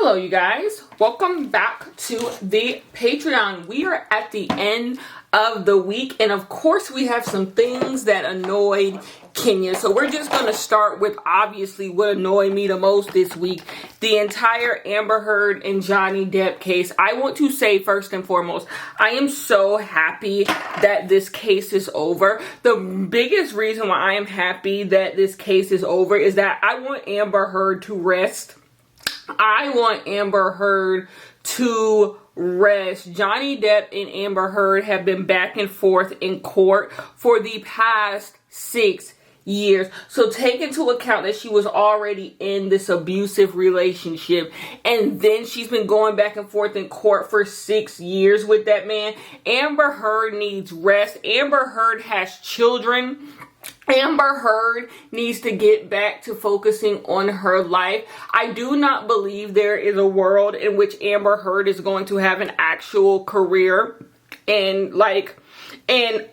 Hello, you guys. Welcome back to the Patreon. We are at the end of the week, and of course, we have some things that annoyed Kenya. So we're just going to start with obviously what annoyed me the most this week, the entire Amber Heard and Johnny Depp case. I want to say first and foremost, I am so happy that this case is over. The biggest reason why I am happy that this case is over is that I want Amber Heard to rest. I want Amber Heard to rest. Johnny Depp and Amber Heard have been back and forth in court for the past 6 years. So take into account that she was already in this abusive relationship, and then she's been going back and forth in court for 6 years with that man. Amber Heard needs rest. Amber Heard has children. Amber Heard needs to get back to focusing on her life. I do not believe there is a world in which Amber Heard is going to have an actual career in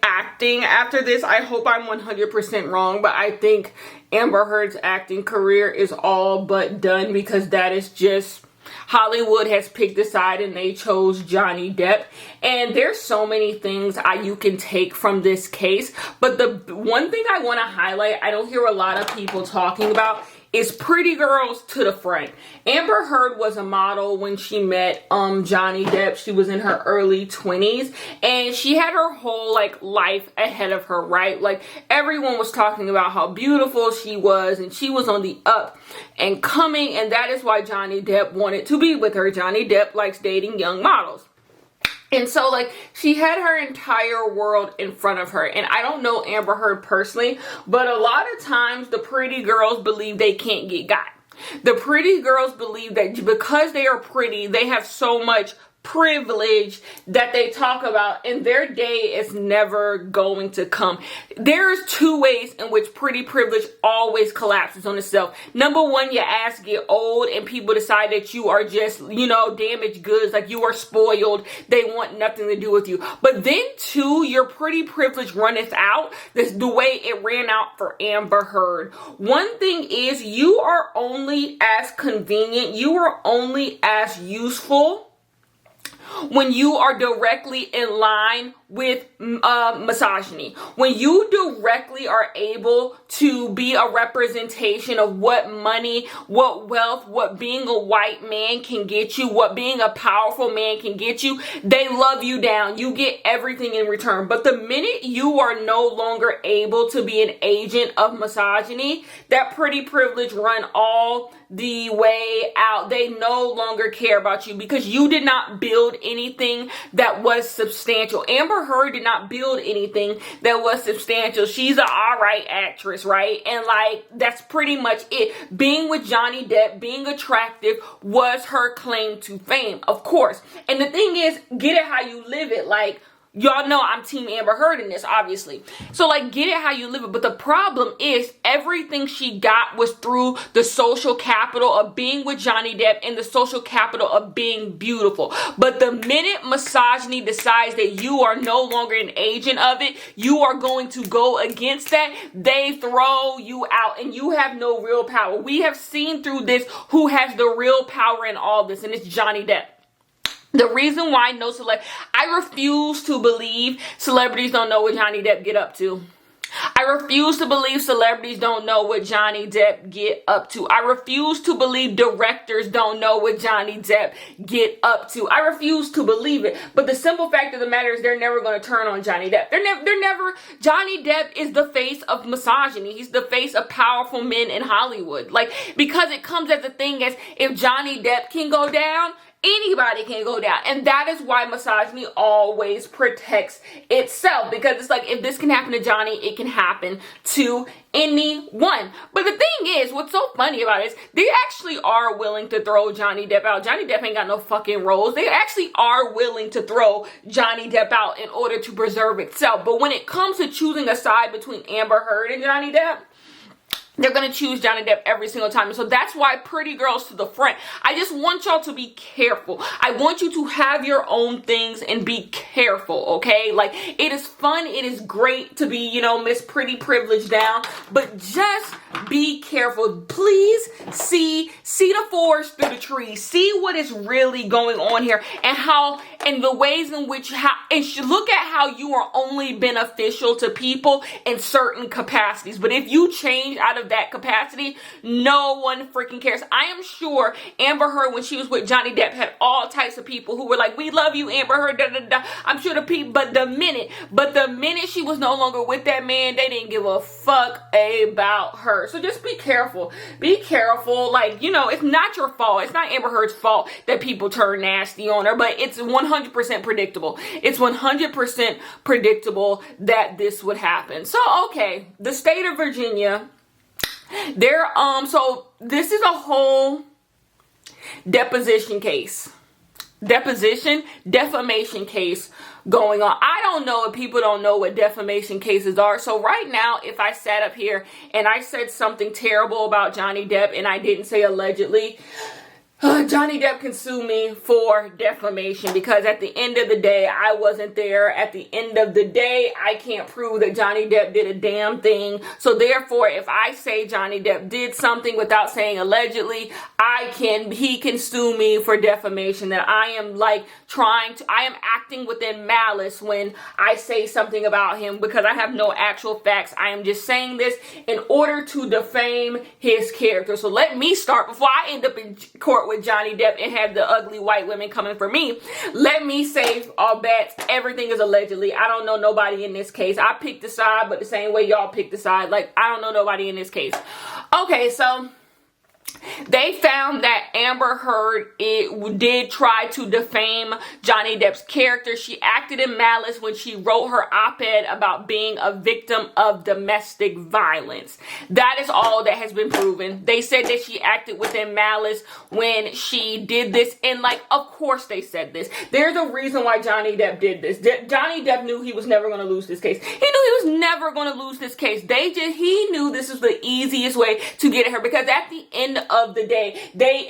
acting after this. I hope I'm 100% wrong, but I think Amber Heard's acting career is all but done because that is just Hollywood has picked a side and they chose Johnny Depp. And there's so many things you can take from this case. But the one thing I want to highlight, I don't hear a lot of people talking about, is pretty girls to the front. Amber Heard was a model when she met Johnny Depp. She was in her early 20s and she had her whole life ahead of her, right? Like everyone was talking about how beautiful she was and she was on the up and coming, and that is why Johnny Depp wanted to be with her. Johnny Depp likes dating young models. And so, she had her entire world in front of her. And I don't know Amber Heard personally, but a lot of times the pretty girls believe they can't get got. The pretty girls believe that because they are pretty, they have so much privilege that they talk about, and their day is never going to come. There's two ways in which pretty privilege always collapses on itself. Number one, your ass get old and people decide that you are just, damaged goods, like you are spoiled. They want nothing to do with you. But then two, your pretty privilege runneth out. This the way it ran out for Amber Heard. One thing is, you are only as convenient, you are only as useful when you are directly in line with misogyny. When you directly are able to be a representation of what money, what wealth, what being a white man can get you, what being a powerful man can get you, they love you down. You get everything in return. But the minute you are no longer able to be an agent of misogyny, that pretty privilege run all the way out. They no longer care about you because you did not build anything that was substantial. Amber Heard did not build anything that was substantial. She's an alright actress, right? And that's pretty much it. Being with Johnny Depp, being attractive was her claim to fame, of course. And the thing is, get it how you live it. Y'all know I'm Team Amber Heard in this, obviously. So, get it how you live it. But the problem is, everything she got was through the social capital of being with Johnny Depp and the social capital of being beautiful. But the minute misogyny decides that you are no longer an agent of it, you are going to go against that, they throw you out and you have no real power. We have seen through this who has the real power in all this, and it's Johnny Depp. The reason why I refuse to believe celebrities don't know what Johnny Depp get up to. I refuse to believe celebrities don't know what Johnny Depp get up to. I refuse to believe directors don't know what Johnny Depp get up to. I refuse to believe it. But the simple fact of the matter is they're never going to turn on Johnny Depp. Johnny Depp is the face of misogyny. He's the face of powerful men in Hollywood. Because it comes as a thing as if Johnny Depp can go down, anybody can go down. And that is why misogyny always protects itself. Because it's if this can happen to Johnny, it can happen to anyone. But the thing is, what's so funny about it is they actually are willing to throw Johnny Depp out. Johnny Depp ain't got no fucking roles. They actually are willing to throw Johnny Depp out in order to preserve itself. But when it comes to choosing a side between Amber Heard and Johnny Depp, they're going to choose Johnny Depp every single time. And so that's why pretty girls to the front. I just want y'all to be careful. I want you to have your own things and be careful, okay? It is fun. It is great to be, Miss Pretty Privilege down. But just be careful. Please see the forest through the trees. See what is really going on here, and the ways in which look at how you are only beneficial to people in certain capacities. But if you change out of that capacity, no one freaking cares. I am sure Amber Heard, when she was with Johnny Depp, had all types of people who were like, "We love you, Amber Heard." Da, da, da. I'm sure the people, but the minute she was no longer with that man, they didn't give a fuck about her. So just be careful. Be careful. Like, it's not your fault. It's not Amber Heard's fault that people turn nasty on her, but it's 100% predictable. It's 100% predictable that this would happen. So, okay, the state of Virginia, so this is a whole defamation case going on. I don't know if people don't know what defamation cases are. So right now, if I sat up here and I said something terrible about Johnny Depp and I didn't say allegedly, Johnny Depp can sue me for defamation, because at the end of the day, I wasn't there. At the end of the day, I can't prove that Johnny Depp did a damn thing. So therefore, if I say Johnny Depp did something without saying allegedly, he can sue me for defamation, that I am I am acting within malice when I say something about him, because I have no actual facts. I am just saying this in order to defame his character. So let me start before I end up in court with Johnny Depp and have the ugly white women coming for me. Let me say all bets. Everything is allegedly. I don't know nobody in this case. I picked a side, but the same way y'all picked a side. I don't know nobody in this case. Okay, so they found that Amber Heard did try to defame Johnny Depp's character. She acted in malice when she wrote her op-ed about being a victim of domestic violence. That is all that has been proven. They said that she acted within malice when she did this. And of course they said this. There's a reason why Johnny Depp did this. Johnny Depp knew he was never going to lose this case. He knew he was never going to lose this case. He knew this was the easiest way to get at her, because at the end of the day,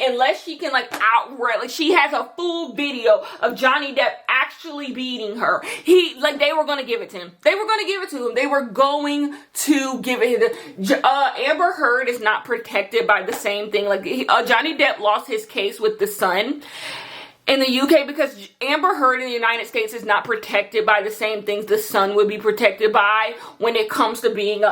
unless she can outright, she has a full video of Johnny Depp actually beating her. They were going to give it to him. They were going to give it to him. They were going to give it to him. Amber Heard is not protected by the same thing. Johnny Depp lost his case with The Sun in the UK because Amber Heard in the United States is not protected by the same things The Sun would be protected by when it comes to being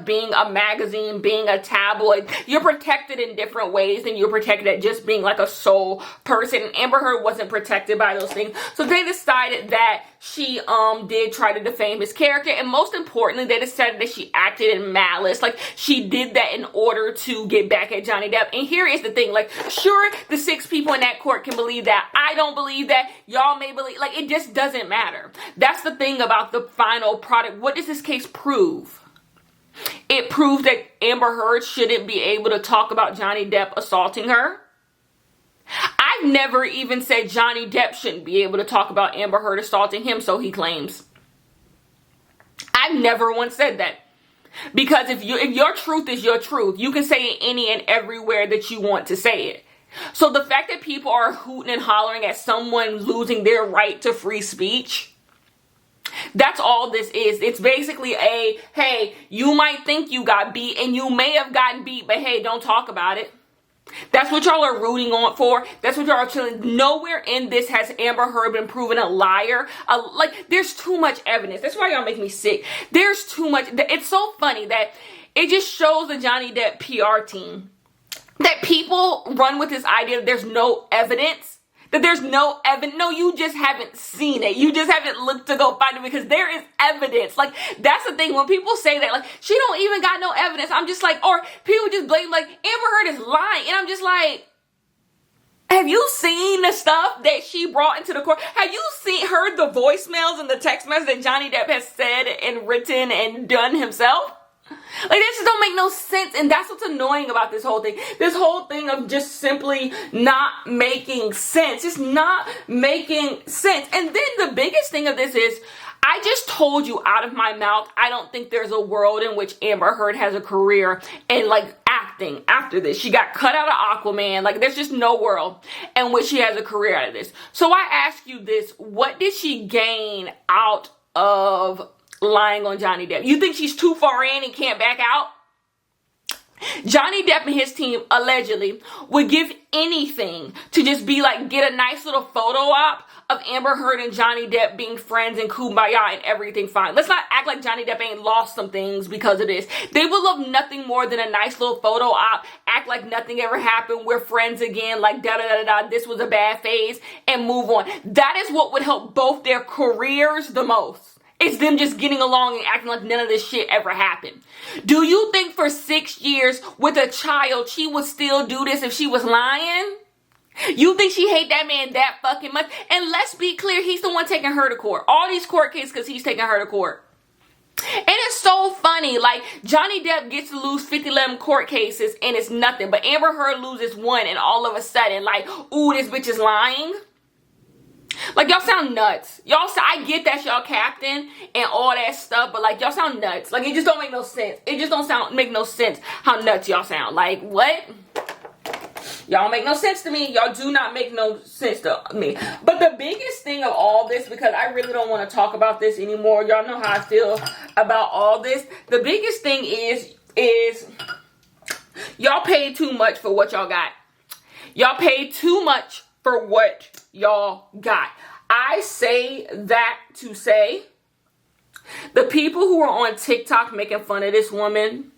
being a magazine, being a tabloid. You're protected in different ways than you're protected at just being a sole person. Amber Heard wasn't protected by those things. So they decided that she did try to defame his character, and most importantly, they decided that she acted in malice. She did that in order to get back at Johnny Depp. And here is the thing, sure, the 6 people in that court can believe that. I don't believe that. Y'all may believe, it just doesn't matter. That's the thing about the final product. What does this case prove? It proves that Amber Heard shouldn't be able to talk about Johnny Depp assaulting her. I've never even said Johnny Depp shouldn't be able to talk about Amber Heard assaulting him, so he claims. I've never once said that. Because if your truth is your truth, you can say it any and everywhere that you want to say it. So the fact that people are hooting and hollering at someone losing their right to free speech, that's all this is. It's basically hey, you might think you got beat, and you may have gotten beat, but hey, don't talk about it. That's what y'all are rooting on for. That's what y'all are chilling. Nowhere in this has Amber Heard been proven a liar. There's too much evidence. That's why y'all make me sick. There's too much. It's so funny that it just shows the Johnny Depp PR team that people run with this idea that there's no evidence. That there's no evidence. No, you just haven't seen it. You just haven't looked to go find it, because there is evidence. That's the thing. When people say that, she don't even got no evidence. I'm just or people just blame, Amber Heard is lying. And I'm just have you seen the stuff that she brought into the court? Have you heard the voicemails and the text messages that Johnny Depp has said and written and done himself? This just don't make no sense, and that's what's annoying about this whole thing. This whole thing of just simply not making sense. Just not making sense. And then the biggest thing of this is, I just told you out of my mouth, I don't think there's a world in which Amber Heard has a career in acting after this. She got cut out of Aquaman. There's just no world in which she has a career out of this. So I ask you this, what did she gain out of lying on Johnny Depp. You think she's too far in and can't back out? Johnny Depp and his team allegedly would give anything to just be like, get a nice little photo op of Amber Heard and Johnny Depp being friends and kumbaya and everything fine. Let's not act like Johnny Depp ain't lost some things because of this. They would love nothing more than a nice little photo op, act like nothing ever happened, we're friends again, like da-da-da-da, this was a bad phase, and move on. That is what would help both their careers the most. It's them just getting along and acting like none of this shit ever happened. Do you think for 6 years with a child, she would still do this if she was lying? You think she hate that man that fucking much? And let's be clear, he's the one taking her to court. All these court cases because he's taking her to court. And it's so funny, like, Johnny Depp gets to lose 50-11 court cases and it's nothing. But Amber Heard loses one and all of a sudden, like, ooh, this bitch is lying. Like, y'all sound nuts. I get that y'all captain and all that stuff, but like, y'all sound nuts. Like, it just don't make no sense. It just don't make no sense how nuts y'all sound. Like, what? Y'all make no sense to me. Y'all do not make no sense to me. But the biggest thing of all this, because I really don't want to talk about this anymore. Y'all know how I feel about all this. The biggest thing is y'all paid too much for what y'all got. Y'all paid too much for what y'all got. I say that to say the people who are on TikTok making fun of this woman,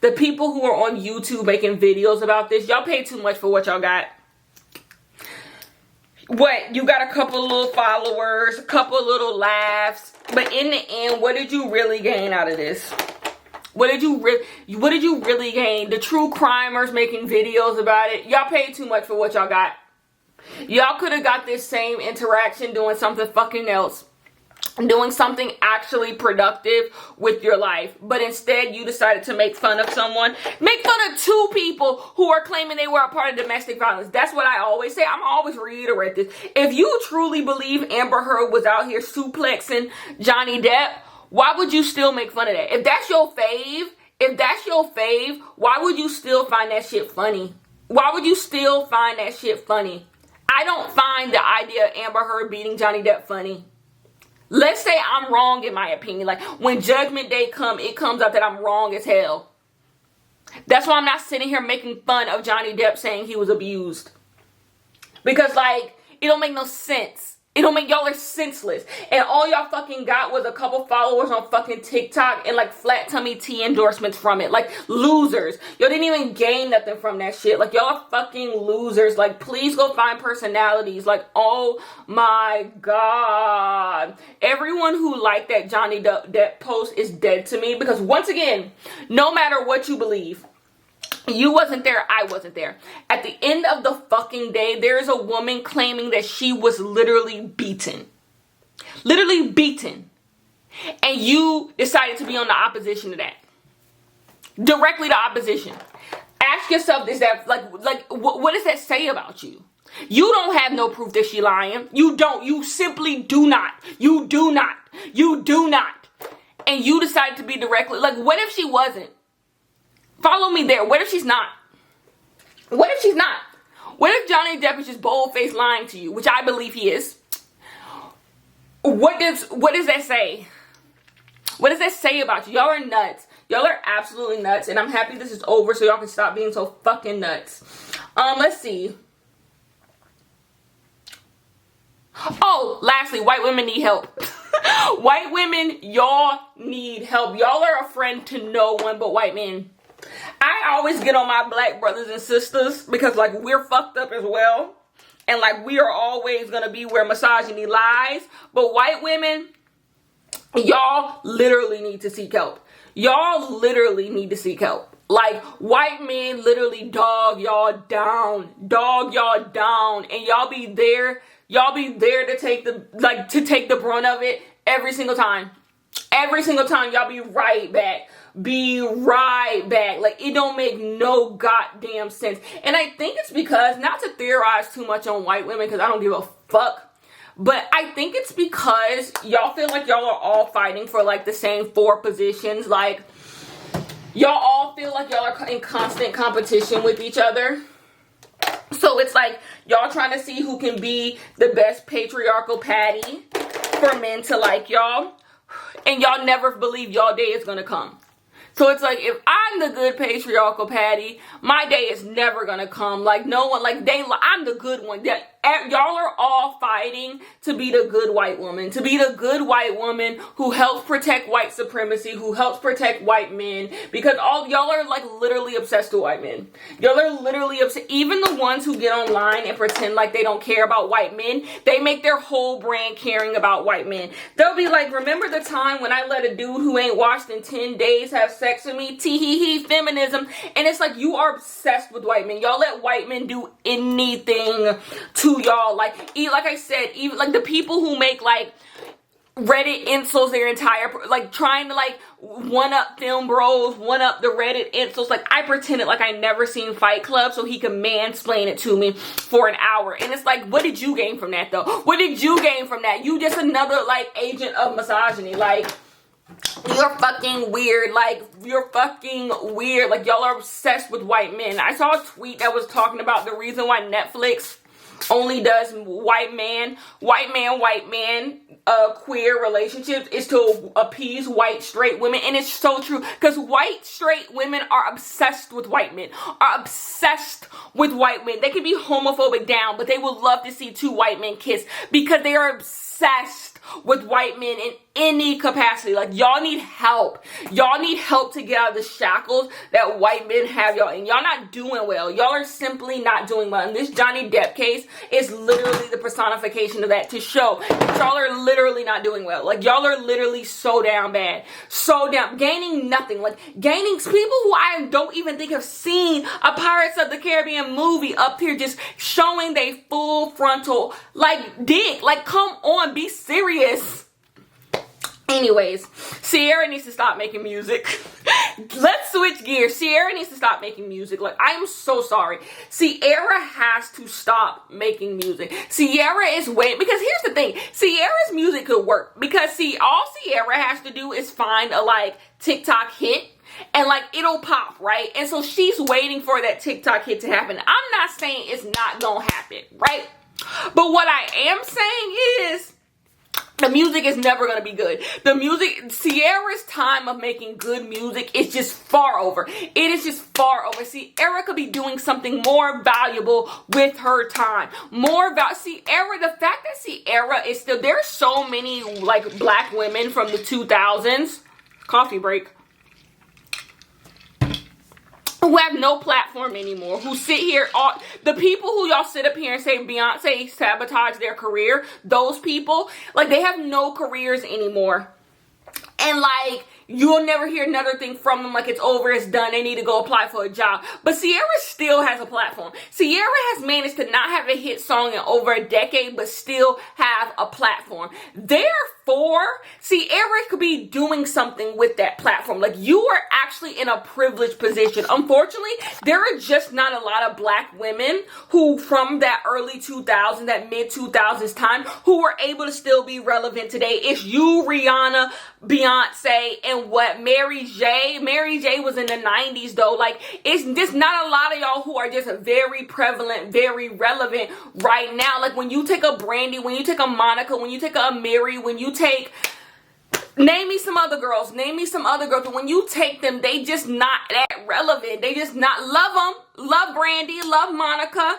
the people who are on YouTube making videos about this, y'all pay too much for what y'all got. What? You got a couple little followers, a couple little laughs, but in the end, what did you really gain out of this? What did you really gain? The true crimers making videos about it. Y'all paid too much for what y'all got. Y'all could have got this same interaction doing something fucking else. Doing something actually productive with your life. But instead, you decided to make fun of someone. Make fun of two people who are claiming they were a part of domestic violence. That's what I always say. I'm always reiterate this. If you truly believe Amber Heard was out here suplexing Johnny Depp, why would you still make fun of that? If that's your fave, why would you still find that shit funny? Why would you still find that shit funny? I don't find the idea of Amber Heard beating Johnny Depp funny. Let's say I'm wrong in my opinion. Like, when Judgment Day comes, it comes out that I'm wrong as hell. That's why I'm not sitting here making fun of Johnny Depp saying he was abused. Because, like, it don't make no sense. It don't make, y'all are senseless. And all y'all fucking got was a couple followers on fucking TikTok and like flat tummy tea endorsements from it. Like, losers. Y'all didn't even gain nothing from that shit. Like, y'all are fucking losers. Like, please go find personalities. Like, oh my God. Everyone who liked that Johnny Depp post is dead to me. Because once again, no matter what you believe, you wasn't there, I wasn't there. At the end of the fucking day, there's a woman claiming that she was literally beaten. Literally beaten. And you decided to be on the opposition to that. Directly the opposition. Ask yourself, is that, what does that say about you? You don't have no proof that she lying. You don't. You simply do not. You do not. You do not. And you decided to be directly, like, what if she wasn't? Follow me there. What if she's not? What if she's not? What if Johnny Depp is just bold-faced lying to you, which I believe he is? What does that say? What does that say about you? Y'all are nuts. Y'all are absolutely nuts. And I'm happy this is over so y'all can stop being so fucking nuts. Let's see. Oh, lastly, white women need help. White women, y'all need help. Y'all are a friend to no one but white men. I always get on my black brothers and sisters because, like, we're fucked up as well. And, like, we are always going to be where misogyny lies. But white women, y'all literally need to seek help. Y'all literally need to seek help. Like, white men literally dog y'all down. Dog y'all down. And y'all be there to take the brunt of it every single time. Every single time y'all be right back. Be right back. Like, it don't make no goddamn sense. And I think it's because, not to theorize too much on white women because I don't give a fuck, but I think it's because y'all feel like y'all are all fighting for like the same 4 positions. Like, y'all all feel like y'all are in constant competition with each other. So it's like y'all trying to see who can be the best patriarchal patty for men to like y'all. and y'all never believe y'all day is gonna come. So it's like, if I'm the good patriarchal Patty, my day is never gonna come. Like, no one, like, I'm the good one. Y'all are all fighting to be the good white woman, to be the good white woman who helps protect white supremacy, who helps protect white men, because all y'all are like literally obsessed with white men. Y'all are literally obsessed. Even the ones who get online and pretend like they don't care about white men, they make their whole brand caring about white men. They'll be like, remember the time when I let a dude who ain't washed in 10 days have sex with me? Tee-hee-hee, feminism. And it's like, you are obsessed with white men. Y'all let white men do anything to y'all. Like I said, even like the people who make like Reddit insults their entire, like trying to like one up film bros, one up the Reddit insults. Like, I pretended like I never seen Fight Club so he could mansplain it to me for an hour. And it's like, what did you gain from that though? What did you gain from that? You just another like agent of misogyny. Like, you're fucking weird. Like, you're fucking weird. Like, y'all are obsessed with white men. I saw a tweet that was talking about the reason why Netflix only does white man queer relationships is to appease white straight women. And it's so true, because white straight women are obsessed with white men, are obsessed with white men. They can be homophobic down, but they would love to see two white men kiss, because they are obsessed with white men in any capacity. Like, y'all need help. Y'all need help to get out of the shackles that white men have y'all. And y'all not doing well. Y'all are simply not doing well. And this Johnny Depp case is literally the personification of that, to show that y'all are literally not doing well. Like, y'all are literally so down bad. So down. Gaining nothing. Like, gaining people who I don't even think have seen a Pirates of the Caribbean movie up here just showing they full frontal, like, dick. Like, come on, be serious. Anyways, Ciara needs to stop making music. Let's switch gears. Ciara needs to stop making music. Like, I'm so sorry. Ciara has to stop making music. Ciara is waiting, because here's the thing. Ciara's music could work, because all Ciara has to do is find a like TikTok hit, and like it'll pop, right? And so she's waiting for that TikTok hit to happen. I'm not saying it's not gonna happen, right? But what I am saying is, the music is never going to be good. The music, Ciara's time of making good music is just far over. It is just far over. Ciara could be doing something more valuable with her time. Ciara, the fact that Ciara is still, there's so many like black women from the 2000s, coffee break, who have no platform anymore, who sit here, the people who y'all sit up here and say Beyonce sabotaged their career, those people, like, they have no careers anymore. And like, you'll never hear another thing from them. Like, it's over, it's done, they need to go apply for a job. But Ciara still has a platform. Ciara has managed to not have a hit song in over a decade, but still have a platform. Therefore, Ciara could be doing something with that platform. Like, you are actually in a privileged position. Unfortunately, there are just not a lot of black women who, from that early 2000s, that mid 2000s time, who were able to still be relevant today. It's you, Rihanna, Beyonce, and what, Mary J. Mary J was in the 90s though. Like, it's just not a lot of y'all who are just very prevalent, very relevant right now. Like, when you take a Brandy, when you take a Monica, when you take a Mary, when you take, name me some other girls, but when you take them, they just not that relevant. They just not, love them, love Brandy, love Monica,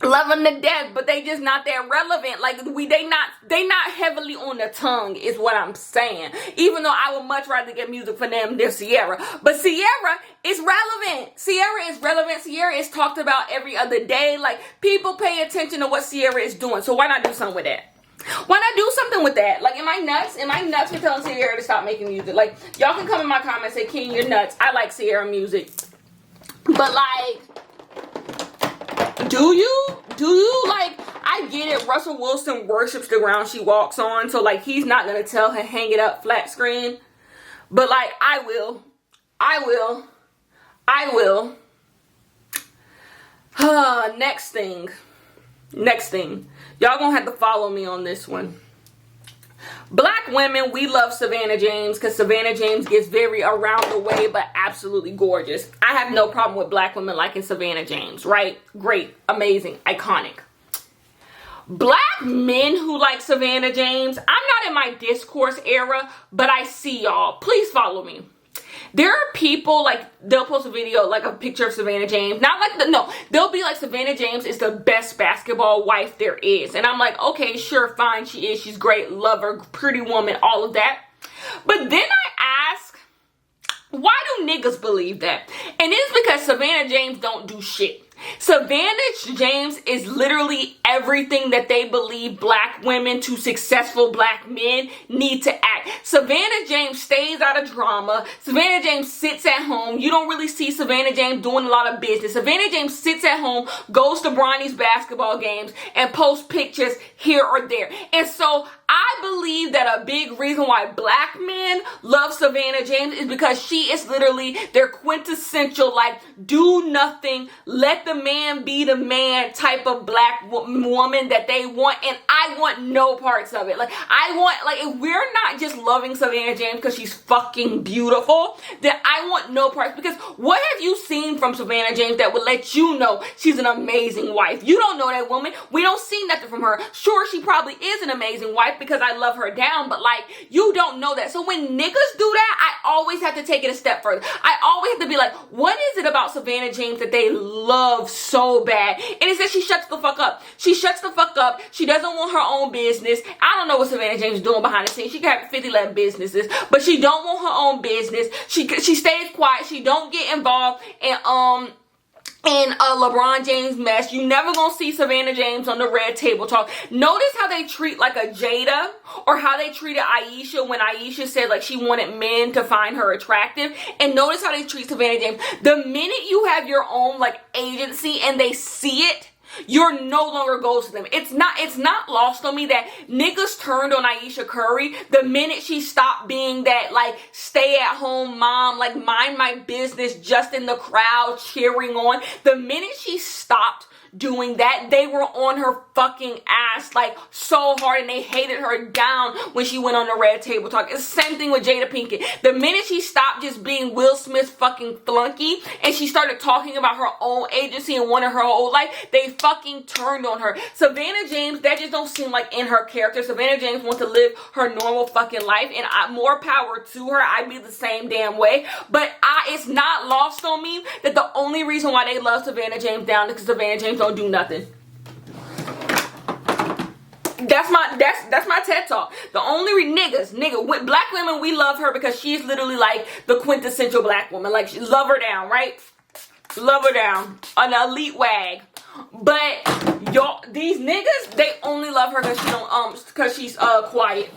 love them to death, but they just not that relevant. Like, they not heavily on the tongue is what I'm saying. Even though I would much rather get music from them than Ciara. But Ciara is relevant. Ciara is relevant. Ciara is talked about every other day. Like, people pay attention to what Ciara is doing. So why not do something with that? Why not do something with that? Like, am I nuts? Am I nuts for telling Ciara to stop making music? Like, y'all can come in my comments and say, King, you're nuts. I like Ciara music. But like, do you? Like, I get it. Russell Wilson worships the ground she walks on. So like, he's not going to tell her hang it up flat screen. But like, I will. Next thing. Y'all gonna have to follow me on this one. Black women, we love Savannah James because Savannah James gets very around the way, but absolutely gorgeous. I have no problem with black women liking Savannah James, right? Great, amazing, iconic. Black men who like Savannah James, I'm not in my discourse era, but I see y'all. Please follow me. There are people, like, they'll post a video, like a picture of Savannah James. Not like no, they'll be like, Savannah James is the best basketball wife there is. And I'm like, okay, sure, fine, she is. She's great, love her, pretty woman, all of that. But then I ask, why do niggas believe that? And it's because Savannah James don't do shit. Savannah James is literally everything that they believe black women to successful black men need to act. Savannah James stays out of drama. Savannah James sits at home. You don't really see Savannah James doing a lot of business. Savannah James sits at home, goes to Bronny's basketball games, and posts pictures here or there. And so I believe that a big reason why black men love Savannah James is because she is literally their quintessential, like, do nothing, let the man be the man type of black woman that they want. And I want no parts of it. Like, I want, like, if we're not just loving Savannah James because she's fucking beautiful, then I want no parts. Because what have you seen from Savannah James that would let you know she's an amazing wife? You don't know that woman. We don't see nothing from her. Sure, she probably is an amazing wife because I love her down, but like, you don't know that. So when niggas do that, I always have to take it a step further. I always have to be like, what is it about Savannah James that they love so bad? And it's that she shuts the fuck up. She shuts the fuck up. She doesn't want her own business. I don't know what Savannah James is doing behind the scenes. She can have 50 11 businesses, but she don't want her own business. She stays quiet. She don't get involved in a LeBron James mess. You never gonna see Savannah James on the red table talk. Notice how they treat like a Jada, or how they treated Aisha when Aisha said like she wanted men to find her attractive. And notice how they treat Savannah James. The minute you have your own like agency and they see it, you're no longer goes to them. It's not lost on me that niggas turned on Aisha Curry the minute she stopped being that like stay at home mom, like mind my business, just in the crowd cheering on. The minute she stopped doing that, they were on her fucking ass like so hard, and they hated her down when she went on the red table talk. It's the same thing with Jada Pinkett. The minute she stopped just being Will Smith's fucking flunky and she started talking about her own agency and wanted her whole life, they fucking turned on her. Savannah James, that just don't seem like in her character. Savannah James wants to live her normal fucking life, and more power to her. I'd be the same damn way. But it's not lost on me that the only reason why they love Savannah James down is because Savannah James don't do nothing. That's my TED talk. The only nigga, black women, we love her because she's literally like the quintessential black woman. Like, she love her down, right? Love her down, an elite wag. But y'all, these niggas, they only love her because she don't because she's quiet.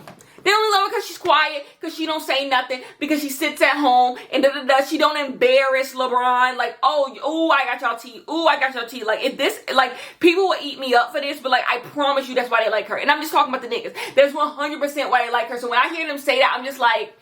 They only love her because she's quiet, because she don't say nothing, because she sits at home and she don't embarrass LeBron. Like, oh, I got y'all tea. Ooh, I got y'all tea. Like, if this, like, people will eat me up for this, but like, I promise you that's why they like her. And I'm just talking about the niggas. That's 100% why they like her. So when I hear them say that, I'm just like,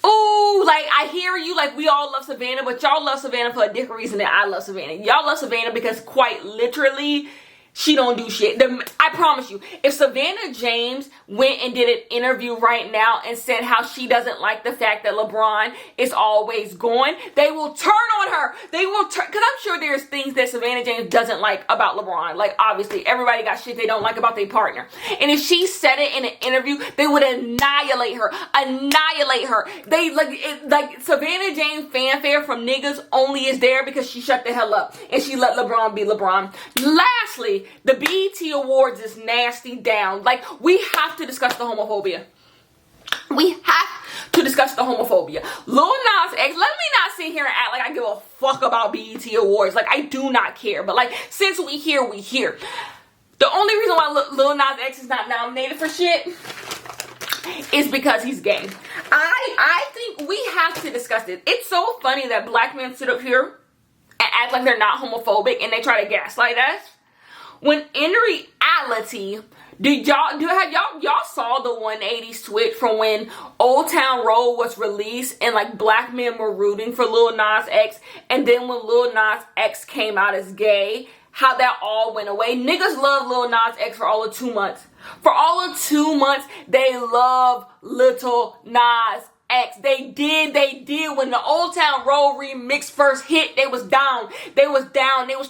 ooh, like, I hear you. Like, we all love Savannah, but y'all love Savannah for a different reason than I love Savannah. Y'all love Savannah because quite literally, she don't do shit. I promise you, if Savannah James went and did an interview right now and said how she doesn't like the fact that LeBron is always gone, they will turn on her. They will turn, because I'm sure there's things that Savannah James doesn't like about LeBron. Like, obviously, everybody got shit they don't like about their partner. And if she said it in an interview, they would annihilate her. Annihilate her. They, like Savannah James fanfare from niggas only is there because she shut the hell up. And she let LeBron be LeBron. Lastly, the BET Awards is nasty down. Like, we have to discuss the homophobia. We have to discuss the homophobia. Lil Nas X, let me not sit here and act like I give a fuck about BET Awards. Like, I do not care. But, like, since we here, we here. The only reason why Lil Nas X is not nominated for shit is because he's gay. I think we have to discuss this. It's so funny that black men sit up here and act like they're not homophobic and they try to gaslight us. When in reality, y'all saw the 180 switch from when Old Town Road was released and like black men were rooting for Lil Nas X, and then when Lil Nas X came out as gay, how that all went away. Niggas love Lil Nas X for all of 2 months. For all of 2 months, they love Little Nas X. They did. When the Old Town Road remix first hit, they was down. They was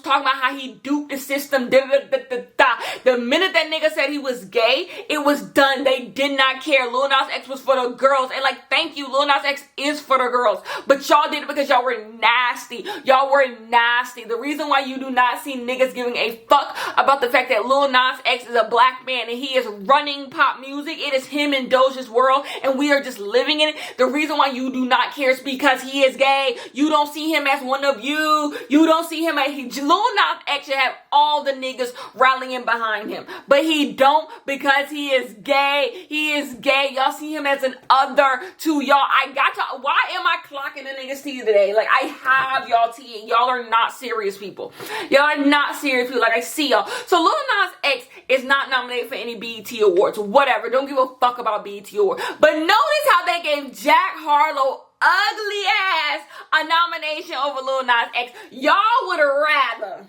talking about how he duped the system. They The minute that nigga said he was gay, it was done. They did not care. Lil Nas X was for the girls. And like, thank you, Lil Nas X is for the girls. But y'all did it because y'all were nasty. Y'all were nasty. The reason why you do not see niggas giving a fuck about the fact that Lil Nas X is a black man and he is running pop music. It is him and Doja's world and we are just living in it. The reason why you do not care is because he is gay. You don't see him as one of you. You don't see him as Lil Nas X should have all the niggas rallying behind him. But he don't because he is gay. He is gay. Y'all see him as an other to y'all. I got to, why am I clocking the niggas tea today? Like, I have y'all tea. Y'all are not serious people. Y'all are not serious people. Like, I see y'all. So Lil Nas X is not nominated for any BET Awards. Whatever. Don't give a fuck about BET Awards. But notice how they gave Jack Harlow ugly ass a nomination over Lil Nas X. Y'all would rather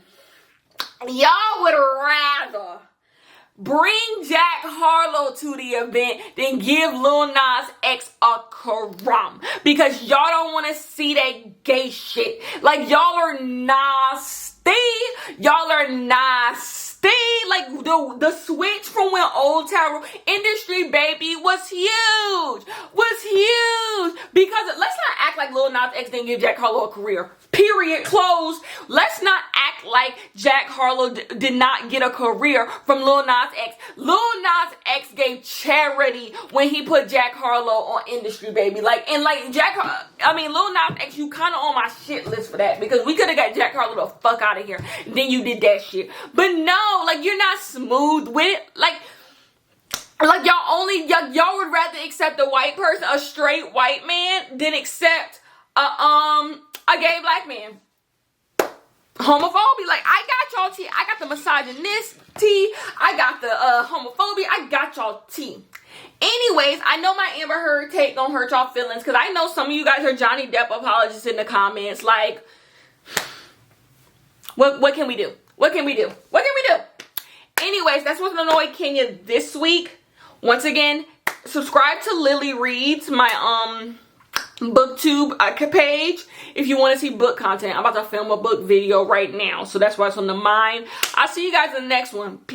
bring Jack Harlow to the event than give Lil Nas X a crumb. Because y'all don't want to see that gay shit. Like, y'all are nasty. Y'all are nasty. Like, the switch from when Old Town Industry Baby was huge. Because let's not act like Lil Nas X didn't give Jack Harlow a career. Period. Closed. Let's not act like Jack Harlow did not get a career from Lil Nas X. Lil Nas X gave charity when he put Jack Harlow on Industry Baby. Lil Nas X, you kind of on my shit list for that because we could have got Jack Harlow the fuck out of here. Then you did that shit. But no, like, you're not smooth with it. Like y'all would rather accept a white person, a straight white man, than accept a gay black man. Homophobia, like, I got y'all tea. I got the misogynist tea. I got the homophobia. I got y'all tea. Anyways, I know my Amber Heard take don't hurt y'all feelings because I know some of you guys are Johnny Depp apologists in the comments. Like, what can we do? What can we do? What can we do? Anyways, that's what's annoyed Kenya this week. Once again, subscribe to Lily Reads, my booktube page if you want to see book content. I'm about to film a book video right now, so that's what's on the mind. I'll see you guys in the next one. Peace.